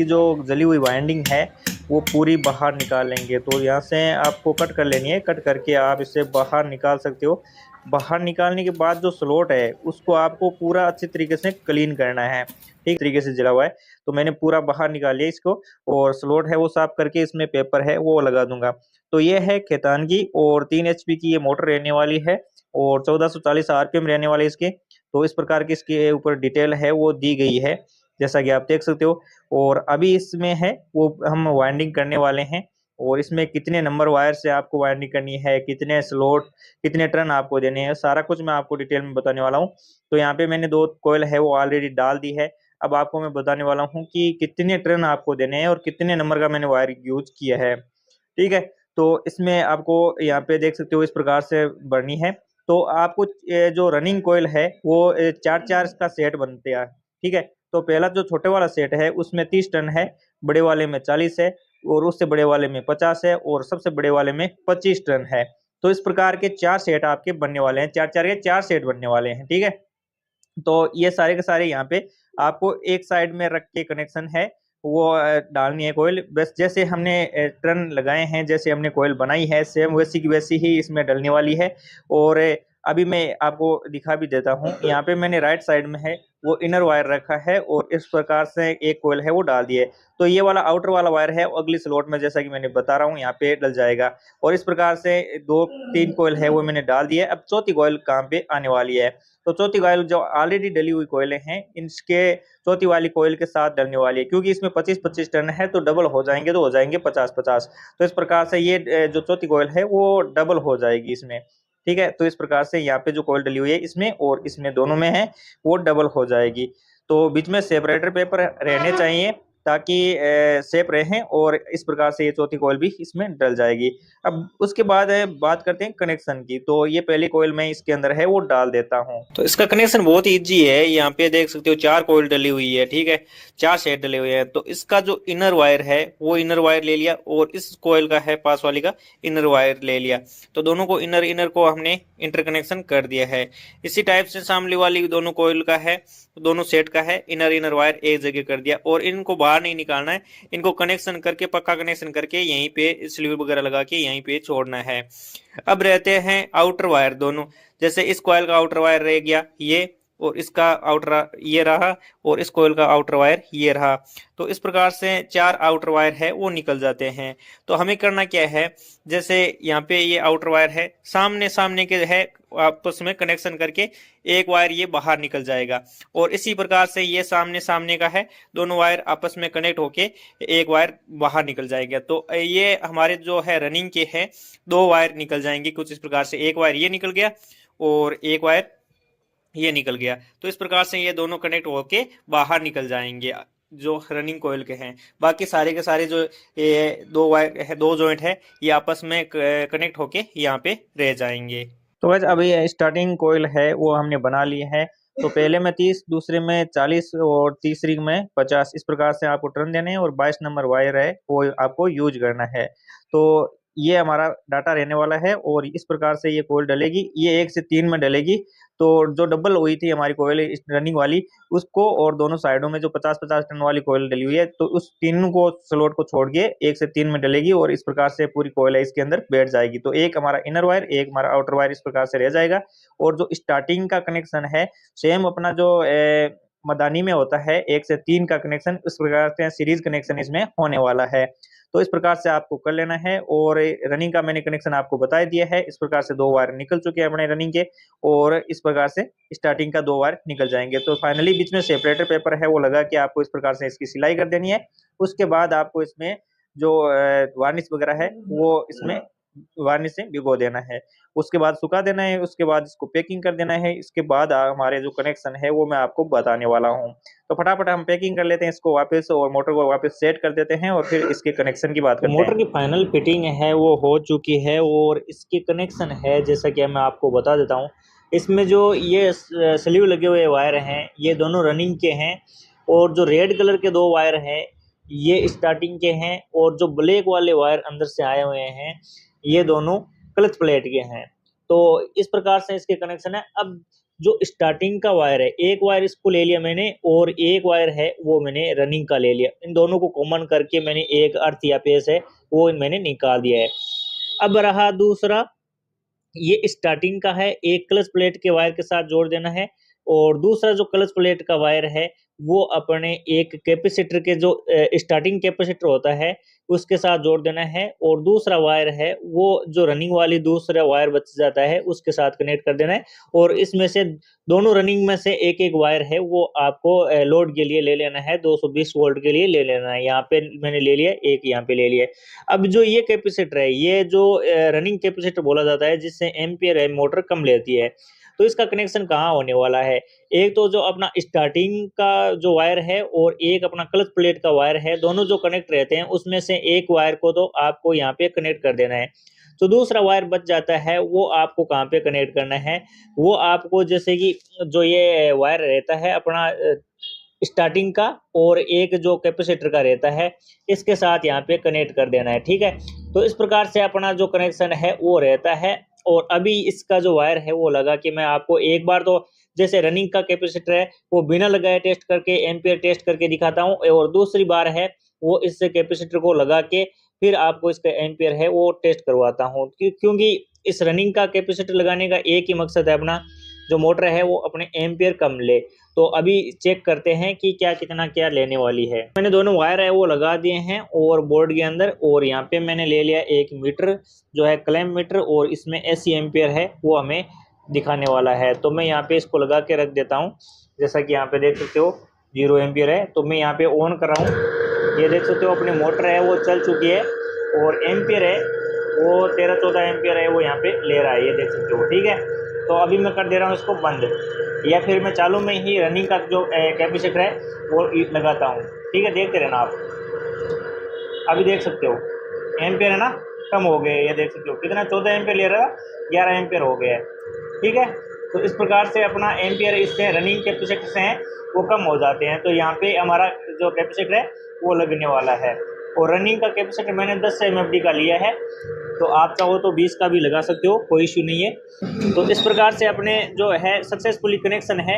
इसकी जो जली हुई वाइंडिंग है वो पूरी बाहर निकाल लेंगे। तो यहाँ से आपको कट कर लेनी है, कट करके आप इसे बाहर निकाल सकते हो। बाहर निकालने के बाद जो स्लॉट है उसको आपको पूरा अच्छी तरीके से क्लीन करना है, ठीक तरीके से जला हुआ है। तो मैंने पूरा बाहर निकाल लिया इसको, और स्लॉट है वो साफ करके इसमें पेपर है वो लगा दूंगा। तो ये है खेतान की, और 3 HP की ये मोटर रहने वाली है, और 1440 RPM रहने वाले इसके। तो इस प्रकार की इसके ऊपर डिटेल है वो दी गई है, जैसा कि आप देख सकते हो। और अभी इसमें है वो हम वाइंडिंग करने वाले हैं, और इसमें कितने नंबर वायर से आपको वाइंडिंग करनी है, कितने स्लॉट, कितने टर्न आपको देने हैं, सारा कुछ मैं आपको डिटेल में बताने वाला हूँ। तो यहाँ पे मैंने 2 कॉइल है वो ऑलरेडी डाल दी है। अब आपको मैं बताने वाला हूँ कि कितने टर्न आपको देने हैं और कितने नंबर का मैंने वायर यूज किया है, ठीक है। तो इसमें आपको यहाँ पे देख सकते हो इस प्रकार से भरनी है। तो आपको जो रनिंग कॉइल है वो 4-4 का सेट बनते हैं, ठीक है। तो पहला जो छोटे वाला सेट है उसमें 30 टन है, बड़े वाले में 40 है, और उससे बड़े वाले में 50 है, और सबसे बड़े वाले में 25 टन है। तो इस प्रकार के 4 सेट आपके बनने वाले हैं, 4-4 के 4 सेट बनने वाले हैं, ठीक है। तो ये सारे के सारे यहाँ पे आपको एक साइड में रख के कनेक्शन है वो डालनी है कोयल। बस जैसे हमने टर्न लगाए हैं, जैसे हमने कोयल बनाई है, सेम वैसी की वैसी ही इसमें डलने वाली है। और अभी मैं आपको दिखा भी देता हूँ। यहाँ पे मैंने राइट साइड में है वो इनर वायर रखा है, और इस प्रकार से एक कोयल है वो डाल दी है। तो ये वाला आउटर वाला वायर है अगली स्लॉट में, जैसा कि मैंने बता रहा हूँ, यहाँ पे डल जाएगा। और इस प्रकार से 2-3 कोयल है वो मैंने डाल दिया है। अब चौथी कोयल काम पे आने वाली है। तो चौथी कोयल जो ऑलरेडी डली हुई कोयलें हैं, इनके चौथी वाली कोयल के साथ डलने वाली है, क्योंकि इसमें 25-25 टन है, तो डबल हो जाएंगे, तो हो जाएंगे 50-50। तो इस प्रकार से ये जो चौथी कोयल है वो डबल हो जाएगी इसमें, ठीक है। तो इस प्रकार से यहाँ पे जो कोयल डली हुई है इसमें और इसमें दोनों में है वो डबल हो जाएगी। तो बीच में सेपरेटर पेपर रहने चाहिए ताकि सेप रहें, और इस प्रकार से ये चौथी कोयल भी इसमें डल जाएगी। अब उसके बाद बात करते हैं कनेक्शन की। तो ये पहली कोयल मैं इसके अंदर है वो डाल देता हूँ। तो इसका कनेक्शन बहुत इजी है। यहाँ पे देख सकते हो 4 कोयल डली हुई है, ठीक है, 4 सेट डले हुए हैं। तो इसका जो इनर वायर है वो इनर वायर ले लिया, और इस कोयल का है पास वाली का इनर वायर ले लिया। तो दोनों को इनर इनर को हमने इंटरकनेक्शन कर दिया है। इसी टाइप से सामने वाली दोनों कोयल का है, दोनों सेट का है इनर इनर वायर एक जगह कर दिया, और इनको बाहर नहीं निकालना है। इनको कनेक्शन करके पक्का कनेक्शन करके यहीं पे स्लीव वगैरह लगा के यहीं पे छोड़ना है। अब रहते हैं आउटर वायर दोनों। जैसे इस कॉइल का आउटर वायर रह गया ये, और इसका आउटर ये रहा, और इस कॉइल का आउटर वायर ये रहा। तो इस प्रकार से 4 आउटर वायर है वो निकल जाते हैं। तो हमें करना क्या है, जैसे यहाँ पे ये आउटर वायर है सामने सामने के है, आपस में कनेक्शन करके एक वायर ये बाहर निकल जाएगा, और इसी प्रकार से ये सामने सामने का है, दोनों वायर आपस में कनेक्ट होके एक वायर बाहर निकल जाएगा। तो ये हमारे जो है रनिंग के है 2 वायर निकल जाएंगे कुछ इस प्रकार से। एक वायर ये निकल गया और एक वायर ये निकल गया। तो इस प्रकार से ये दोनों कनेक्ट होके बाहर निकल जाएंगे जो रनिंग कोयल के हैं। बाकी सारे के सारे जो ये 2 वायर है, 2 जॉइंट है, ये आपस में कनेक्ट होके यहाँ पे रह जाएंगे। तो वैसे अभी स्टार्टिंग कोयल है वो हमने बना ली है। तो पहले में 30, दूसरे में 40 और तीसरी में 50, इस प्रकार से आपको टर्न देने हैं, और 22 नंबर वायर है वो आपको यूज करना है। तो ये हमारा डाटा रहने वाला है, और इस प्रकार से ये कोयल डलेगी, ये 1 से 3 में डलेगी। तो जो डबल हुई थी हमारी कोयल रनिंग वाली, उसको और दोनों साइडों में जो 50-50 टन वाली कोयल डली हुई है, तो उस तीनों को स्लॉट को छोड़ के 1 से 3 में डलेगी, और इस प्रकार से पूरी कोयल है इसके अंदर बैठ जाएगी। तो एक हमारा इनर वायर, एक हमारा आउटर वायर इस प्रकार से रह जाएगा। और जो स्टार्टिंग का कनेक्शन है सेम अपना जो मदानी में होता है 1 से 3 का कनेक्शन, उस प्रकार से सीरीज कनेक्शन इसमें होने वाला है। तो इस प्रकार से आपको कर लेना है। और रनिंग का मैंने कनेक्शन आपको बता दिया है। इस प्रकार से 2 वायर निकल चुके हैं अपने रनिंग के, और इस प्रकार से स्टार्टिंग का 2 वायर निकल जाएंगे। तो फाइनली बीच में सेपरेटर पेपर है वो लगा के आपको इस प्रकार से इसकी सिलाई कर देनी है। उसके बाद आपको इसमें जो वार्निश वगैरह है वो इसमें वार्निश से भिगो देना है, उसके बाद सुखा देना है, उसके बाद इसको पैकिंग कर देना है। इसके बाद हमारे जो कनेक्शन है वो मैं आपको बताने वाला हूँ। तो फटाफट हम पैकिंग कर लेते हैं इसको वापस, और मोटर को वापस सेट कर देते हैं, और फिर इसके कनेक्शन की बात करते हैं। मोटर की फाइनल फिटिंग है वो हो चुकी है, और इसके कनेक्शन है जैसा कि मैं आपको बता देता हूँ। इसमें जो ये स्लीव लगे हुए वायर हैं ये दोनों रनिंग के हैं, और जो रेड कलर के 2 वायर हैं ये स्टार्टिंग के हैं, और जो ब्लैक वाले वायर अंदर से आए हुए हैं ये दोनों क्लच प्लेट के हैं। तो इस प्रकार से इसके कनेक्शन है। अब जो स्टार्टिंग का वायर है, एक वायर इसको ले लिया मैंने और एक वायर है वो मैंने रनिंग का ले लिया। इन दोनों को कॉमन करके मैंने एक अर्थ या पेस है वो मैंने निकाल दिया है। अब रहा दूसरा, ये स्टार्टिंग का है, एक क्लच प्लेट के वायर के साथ जोड़ देना है और दूसरा जो क्लच प्लेट का वायर है वो अपने एक कैपेसिटर के जो स्टार्टिंग कैपेसिटर होता है उसके साथ जोड़ देना है और दूसरा वायर है वो जो रनिंग वाली दूसरा वायर बच जाता है उसके साथ कनेक्ट कर देना है। और इसमें से दोनों रनिंग में से एक एक वायर है वो आपको लोड के लिए ले लेना है, 220 वोल्ट के लिए ले लेना है। यहाँ पे मैंने ले लिया, एक यहाँ पे ले लिया। अब जो ये कैपेसिटर है, ये जो रनिंग कैपेसिटर बोला जाता है जिससे एम्पियर है मोटर कम लेती है, तो इसका कनेक्शन कहाँ होने वाला है, एक तो जो अपना स्टार्टिंग का जो वायर है और एक अपना क्लच प्लेट का वायर है, दोनों जो कनेक्ट रहते हैं उसमें से एक वायर को तो आपको यहाँ पे कनेक्ट कर देना है। तो दूसरा वायर बच जाता है वो आपको कहाँ पे कनेक्ट करना है, वो आपको जैसे कि जो ये वायर रहता है अपना स्टार्टिंग का और एक जो कैपेसिटर का रहता है इसके साथ यहाँ पे कनेक्ट कर देना है। ठीक है, तो इस प्रकार से अपना जो कनेक्शन है वो रहता है। और अभी इसका जो वायर है वो लगा कि मैं आपको एक बार तो जैसे रनिंग का कैपेसिटर है वो बिना लगाए टेस्ट करके एम्पियर टेस्ट करके दिखाता हूँ और दूसरी बार है वो इस कैपेसिटर को लगा के फिर आपको इसका एम्पियर है वो टेस्ट करवाता हूँ, क्योंकि इस रनिंग का कैपेसिटर लगाने का एक ही मकसद है अपना जो मोटर है वो अपने एम्पियर कम ले। तो अभी चेक करते हैं कि क्या कितना क्या लेने वाली है। मैंने दोनों वायर है वो लगा दिए हैं और बोर्ड के अंदर, और यहाँ पे मैंने ले लिया एक मीटर जो है क्लैम्प मीटर और इसमें 80 एम्पियर है वो हमें दिखाने वाला है। तो मैं यहाँ पे इसको लगा के रख देता हूँ। जैसा कि यहाँ पे देख सकते हो 0 एम्पियर है, तो मैं यहाँ पे ऑन कर रहा हूँ। ये देख सकते हो अपनी मोटर है वो चल चुकी है और एम्पियर है वो 13-14 एम्पियर है वो यहाँ पे ले रहा है, ये देख सकते हो। ठीक है, तो अभी मैं कर दे रहा हूँ इसको बंद, या फिर मैं चालू में ही रनिंग का जो कैपेसिटर है वो लगाता हूँ। ठीक है, देखते रहना आप। अभी देख सकते हो एम्पियर है ना कम हो गए, ये देख सकते हो कितना 14 एम्पियर ले रहा है, 11 एम्पियर हो गया है। ठीक है, तो इस प्रकार से अपना एम्पियर इससे रनिंग कैपेसिटर से हैं वो कम हो जाते हैं। तो यहाँ पे हमारा जो कैपेसिटर है वो लगने वाला है और रनिंग का कैपेसिटर मैंने 10 MFD का लिया है, तो आप चाहो तो 20 का भी लगा सकते हो, कोई इश्यू नहीं है। तो इस प्रकार से अपने जो है सक्सेसफुली कनेक्शन है